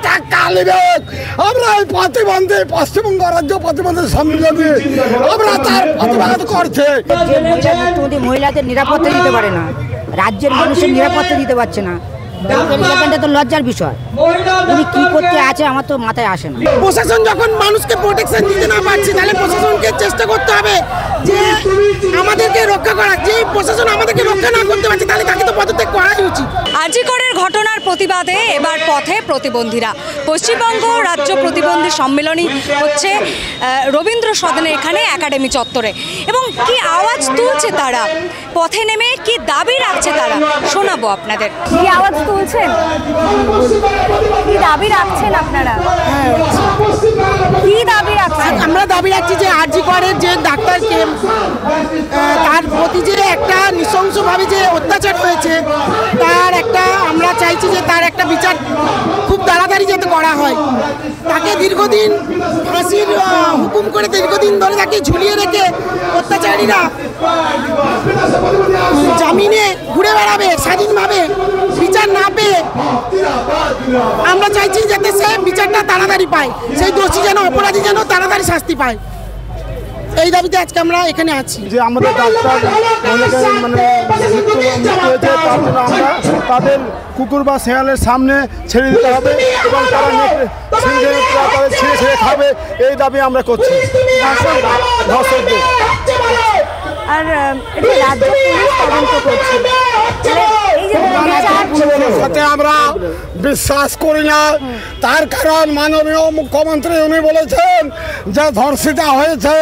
টাকা নেবে আমরা এই প্রতিবন্ধী পশ্চিমবঙ্গ রাজ্য প্রতিবন্ধী সম্মেলনে আমরা তার প্রতিবাদ করছে। মহিলাদের নিরাপত্তা দিতে পারে না, রাজ্যের মানুষের নিরাপত্তা দিতে পারছে না, এটা তো লজ্জার বিষয়। উনি কি করতে আছে আমার তো মাথায় আসে না। প্রশাসন যখন মানুষকে প্রোটেকশন দিতে না পারছে তাহলে প্রশাসনকে চেষ্টা করতে হবে যে আমাদেরকে রক্ষা করা। যে প্রশাসন আমাদেরকে রক্ষা না করতে পারছে তাহলে তাকে তো পদত্যাগ করাই উচিত। আজিকরের ঘটনার প্রতিবাদে এবার পথে প্রতিবন্ধীরা। পশ্চিমবঙ্গ রাজ্য প্রতিবন্ধী সম্মেলনী হচ্ছে রবীন্দ্র সদনে এখানে একাডেমি চত্বরে, এবং কি আওয়াজ তুলছে তারা, পথে নেমে কি দাবি রাখছে তারা শোনাবো আপনাদের। কি আওয়াজ তুলছেন, কি দাবি রাখছেন আপনারা? কি দাবি রাখছেন? আমরা দাবি রাখছি যে আরজি করের যে ডাক্তারকে তার প্রতি যে একটা নৃশংসভাবে যে অত্যাচার হয়েছে তার একটা আমরা চাইছি যে তার একটা বিচার খুব তাড়াতাড়ি যাতে করা হয়। তাকে দীর্ঘদিন ফাঁসির হুকুম করে দীর্ঘদিন ধরে তাকে ঝুলিয়ে রেখে অত্যাচারীরা জামিনে ঘুরে বেড়াবে স্বাধীনভাবে, বিচার না পেয়ে আমরা চাইছি যাতে সে বিচারটা তাড়াতাড়ি পায়, সেই দোষী যেন অপরাধী যেন তাড়াতাড়ি শাস্তি পায়। এই দাবিতে আজকে আমরা এখানে আছি। যে আমাদের ডাক্তার মানে মৃত্যু হয়েছে তার জন্য আমরা তাদের কুকুর বা শেয়ালের সামনে ছেড়ে দিতে হবে এবং তারা তাদের ছেড়ে ছেড়ে খাবে, এই দাবি আমরা করছি ধর্ষকদের। আর রাজ্য পুলিশ তদন্ত করছে, সাথে আমরা বিশ্বাস করি না। তার কারণ মাননীয় মুখ্যমন্ত্রী উনি বলেছেন যে ধর্ষিতা হয়েছে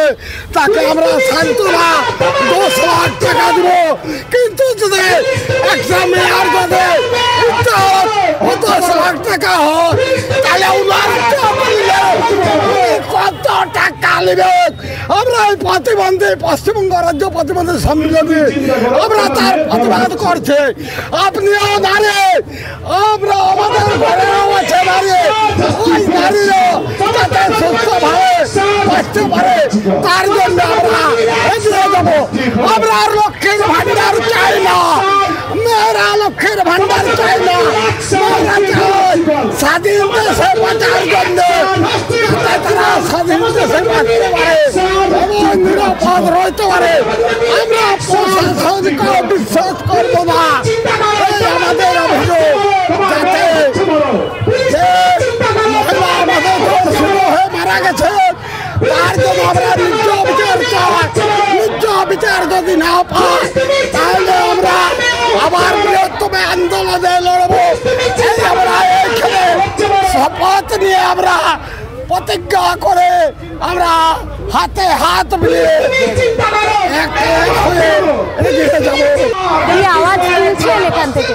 তাকে আমরা সান্ত্বনা 10 লাখ টাকা দিব, কিন্তু যদি একটা মেয়ার যদি 10 লাখ টাকা হয় তাহলে কত টাকা নেবে আমরা এই প্রতিবন্ধী পশ্চিমবঙ্গ রাজ্য প্রতিবন্ধী সম্মেলনে আমরা তার প্রতিবাদ করছে। আপনিও দাঁড়িয়ে আমরা আমাদের ঘরেও আছে দাঁড়িয়ে, ওই দাঁড়িয়ে যাতে সুস্থভাবে বাঁচতে পারে তার জন্য আমরা এগিয়ে যাবো। আমরা আর লক্ষ্মীর ভান্ডার চাই না, মেয়েরা লক্ষ্মীর ভান্ডার চাই না, স্বাধীন দেশে বাঁচার জন্য তারা স্বাধীন দেশে বাঁচতে পারে এবং নিরাপদ রইতে পারে। আমরা প্রশাসনকে বিশ্বাস করবো না, আমাদের অভিযোগ যাতে যে মহিলা আমাদের ধর্ষিত হয়ে মারা গেছে তার জন্য আমরা নিজ বিচার চাই। নিজ বিচার যদি না পাই তাহলে আমরা আবার বৃহত্তম আন্দোলনে লড়বো। আমরা এইখানে শপথ নিয়ে আমরা প্রতিজ্ঞা করে আমরা হাতে হাত মিলিয়ে আওয়াজ তুলছেন এখান থেকে।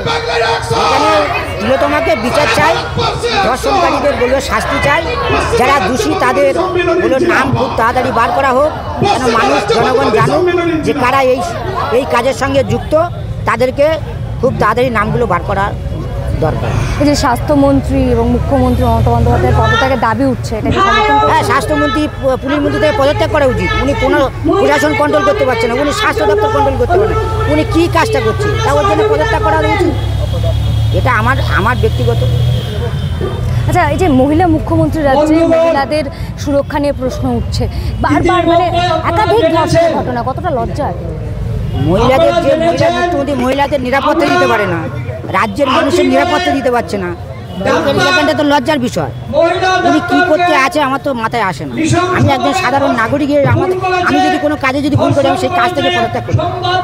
তোমাকে বিচার চাই, ধর্ষণকারীদের বলে শাস্তি চাই, যারা দোষী তাদের বলে নাম খুব তাড়াতাড়ি বার করা হোক, যেন মানুষ জনগণ জানুক যে কারা এই কাজের সঙ্গে যুক্ত, তাদেরকে খুব তাড়াতাড়ি নামগুলো বার করা দরকার। এই যে স্বাস্থ্যমন্ত্রী এবং মুখ্যমন্ত্রী মমতা বন্দ্যোপাধ্যায়ের পদত্যাগের দাবি উঠছে, এটা হ্যাঁ, স্বাস্থ্যমন্ত্রী পুলিশ মন্ত্রী থেকে পদত্যাগ করা উচিত। উনি কোনো প্রশাসন কন্ট্রোল করতে পারছে না, উনি স্বাস্থ্য দপ্তর কন্ট্রোল করতে পারে না, উনি কী কাজটা করছে তা ওর জন্য পদত্যাগ করা উচিত। এটা আমার ব্যক্তিগত। আচ্ছা, এই যে মহিলা মুখ্যমন্ত্রী রাজ্যে মহিলাদের সুরক্ষা নিয়ে প্রশ্ন উঠছে বারবার, মানে একাধিক ধর্ষণের ঘটনা, কতটা লজ্জা? মহিলাদের যে মুখ্যমন্ত্রী মহিলাদের নিরাপত্তা দিতে পারে না, রাজ্যের মানুষের নিরাপত্তা দিতে পারছে না, এটা তো লজ্জার বিষয়। উনি কি করতে আছে আমার তো মাথায় আসে না। আমি একজন সাধারণ নাগরিকের আমি যদি কোনো কাজে যদি ভুল করি আমি সেই কাজ থেকে পদত্যাগ করি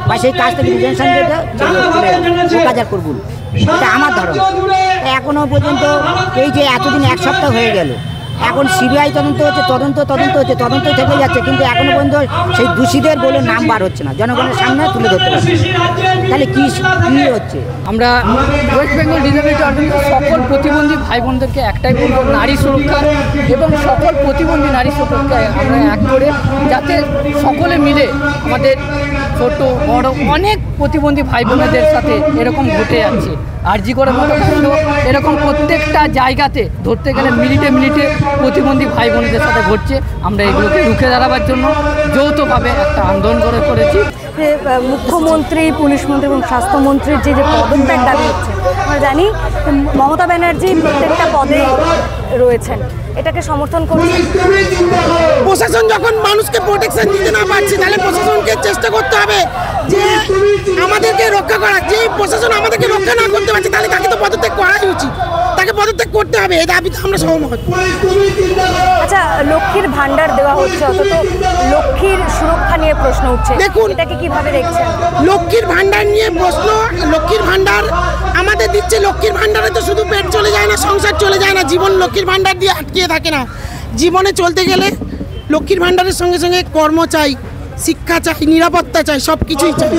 বা সেই কাজ থেকে রিজেকশন দিয়ে ও কাজ আর করবো, এটা আমার ধারণা। এখনো পর্যন্ত এই যে এতদিন 1 সপ্তাহ হয়ে গেল, এখন সিবিআই তদন্ত হচ্ছে, তদন্ত থেকে যাচ্ছে, কিন্তু এখনো পর্যন্ত সেই দোষীদের বলে নাম বার হচ্ছে না, জনগণের সামনে তুলে ধরতে পারছে। তাহলে কি হচ্ছে? আমরা ওয়েস্ট বেঙ্গল ডিসেবিলিটি অর্গানাইজেশন সকল প্রতিবন্ধী ভাই বোনদেরকে একটাই বলবো, নারী সুরক্ষা এবং সকল প্রতিবন্ধী নারী সুরক্ষায় আমরা এক করে যাতে সকলে মিলে আমাদের ছোট বড় অনেক প্রতিবন্ধী ভাই বোনেদের সাথে এরকম ঘটে যাচ্ছে। আরজি করার মতো এরকম প্রত্যেকটা জায়গাতে ধরতে গেলে মিনিটে প্রতিবন্ধী ভাই বোনেদের সাথে ঘটছে। আমরা এগুলোকে রুখে দাঁড়াবার জন্য যৌথভাবে একটা আন্দোলন করেছি। মুখ্যমন্ত্রী, পুলিশ মন্ত্রী এবং স্বাস্থ্যমন্ত্রীর যে পদত্যাগ দাবি হচ্ছে, আমরা জানি মমতা ব্যানার্জি প্রত্যেকটা পদে রয়েছেন, এটাকে সমর্থন করছেন। প্রশাসন যখন মানুষকে প্রোটেকশন দিতে না পারছে, তাহলে প্রশাসনকে চেষ্টা করতে হবে যে আমাদেরকে রক্ষা করা। যে প্রশাসন আমাদেরকে রক্ষা না করতে পারছে, তাহলে তাকে তো পদত্যাগ করাই উচিত, তাকে পদত্যাগ করতে হবে। এই দাবিতে আমরা সহমত। আচ্ছা, লক্ষ্মীর ভান্ডার দেওয়া হচ্ছে, অথচ লক্ষ্মীর সুরক্ষা নিয়ে প্রশ্ন উঠছে, দেখুন এটাকে কিভাবে দেখছেন? লক্ষ্মীর ভান্ডার নিয়ে প্রশ্ন, লক্ষ্মীর ভান্ডার আমাদের দিচ্ছে। লক্ষ্মীর ভান্ডারে তো শুধু পেট চলে যায় না, সংসার চলে যায় না, জীবন লক্ষ্মীর ভান্ডার দিয়ে আটকিয়ে থাকে না। জীবনে চলতে গেলে লক্ষ্মীর ভান্ডারের সঙ্গে সঙ্গে কর্ম চাই, শিক্ষা চাই, নিরাপত্তা চাই, সব কিছুই চাই।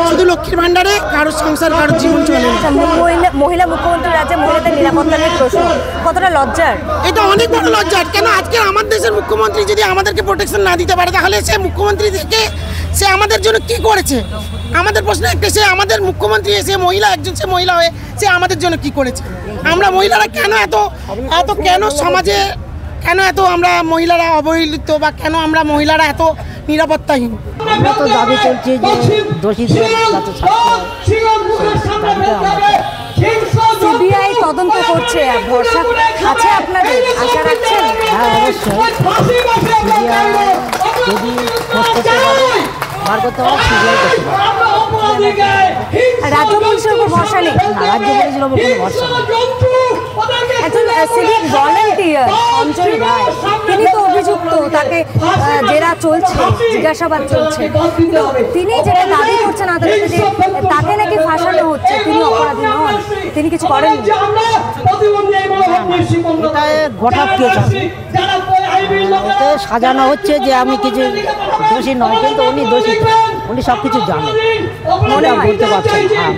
শুধু লক্ষ্মীর ভান্ডারে কারোর সংসার, কারোর জীবন চলে না। মহিলা মুখ্যমন্ত্রী রাজ্যে মহিলাদের নিরাপত্তা নিয়ে প্রশ্ন, কতটা লজ্জার? এটা অনেক বড় লজ্জার। কেন আজকে আমার দেশের মুখ্যমন্ত্রী যদি আমাদেরকে প্রোটেকশন না দিতে পারে, তাহলে সে মুখ্যমন্ত্রী থেকে সে আমাদের জন্য কি করেছে? আমাদের প্রশ্ন একটা, সে আমাদের মুখ্যমন্ত্রী, সে মহিলা, একজন সে মহিলা হয়ে সে আমাদের জন্য কি করেছে? আমরা মহিলারা কেন এত কেন সমাজে কেন এত আমরা মহিলারা অবহেলিত, বা কেন আমরা মহিলারা এত নিরাপত্তাহীন? আমরা তো দাবি করছি যে দোষীদের যাতে শাস্তি হয়। সিবিআই তদন্ত করছে, ভরসা আছে আপনাদের, আশা রাখছেন? হ্যাঁ, অবশ্যই। যদি খোঁজ করতে পারে, বার করতে পারে, সিবিআই করতে পারে। রাজ্য পুলিশের উপর ভরসা নেই? রাজ্য পুলিশের উপর কোনো ভরসা নেই। একজন সিভিক ভলেন্টিয়ার অঞ্জলি রায়, তিনি তো অভিযুক্ত, তাকে জেরা চলছে, জিজ্ঞাসাবাদ চলছে। তিনি যেটা দাবি করছেন আদালতে যে তাকে নাকি ফাঁসানো হচ্ছে, তিনি অপরাধী নন, তিনি কিছু করেননি। এটা ঘটাক কে এতে সাজানো হচ্ছে যে আমি কিছু দোষী নয়, কিন্তু উনি দোষী, উনি সব কিছু জানেন, মনে বলতে পারছেন। হ্যাঁ,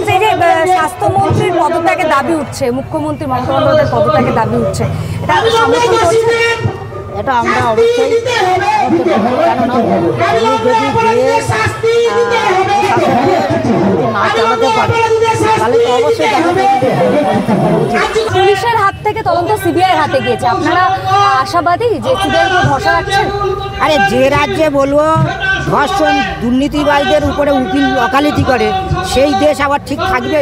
সেই যে স্বাস্থ্যমন্ত্রীর পদত্যাগের দাবি উঠছে, মুখ্যমন্ত্রী মমতা বন্দ্যোপাধ্যায়ের পদত্যাগের দাবি উঠছে, এটা সমর্থন করছেন? এটা আমরা অবশ্যই, কেননা উনি যদি গিয়ে না চালাতে পারে, তাহলে তো অবশ্যই পুলিশের হাত থেকে তদন্ত সিবিআইয়ের হাতে গিয়েছে, আপনারা আশাবাদী যে সিবিআইয়ের উপর ভরসা রাখছেন? আরে যে রাজ্যে বলবো ধর্ষণ দুর্নীতিবাজদের উপরে উকিল ওকালতি করে, সেই দেশ আবার ঠিক থাকবে?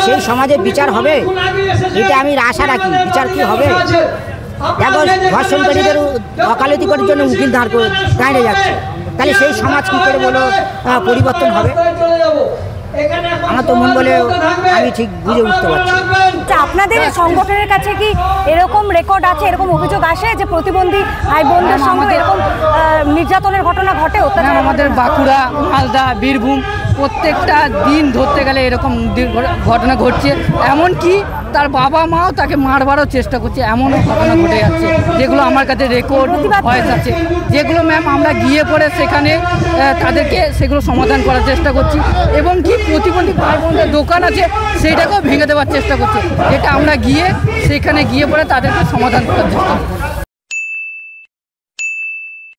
সেই সমাজে বিচার হবে? এটা আমি আশা রাখি। বিচার কি হবে? দেখো, ধর্ষণকারীদের ওকালতি করার জন্য উকিল দাঁড়িয়ে যাচ্ছে, তাহলে সেই সমাজ কী করে বলো পরিবর্তন হবে? আমার তো মন বলে আমি ঠিক বুঝে উঠতে পারছি। আপনাদের সংগঠনের কাছে কি এরকম রেকর্ড আছে, এরকম অভিযোগ আসে যে প্রতিবন্ধী ভাই বোনদের সঙ্গে এরকম নির্যাতনের ঘটনা ঘটে? আমাদের বাঁকুড়া, মালদা, বীরভূম প্রত্যেকটা দিন ধরতে গেলে এরকম ঘটনা ঘটছে। এমনকি তার বাবা মাও তাকে মারবারও চেষ্টা করছে, এমনও ঘটনা ঘটে যাচ্ছে, যেগুলো আমার কাছে রেকর্ড ভয়েস আছে, যেগুলো ম্যাম আমরা গিয়ে পরে সেখানে তাদেরকে সেগুলো সমাধান করার চেষ্টা করছি। এবং কি প্রতিবন্ধী ভাই বোনদের দোকান আছে, সেইটাকেও ভেঙে দেওয়ার চেষ্টা করছে, যেটা আমরা গিয়ে সেখানে গিয়ে পরে তাদেরকে সমাধান করার চেষ্টা করছি।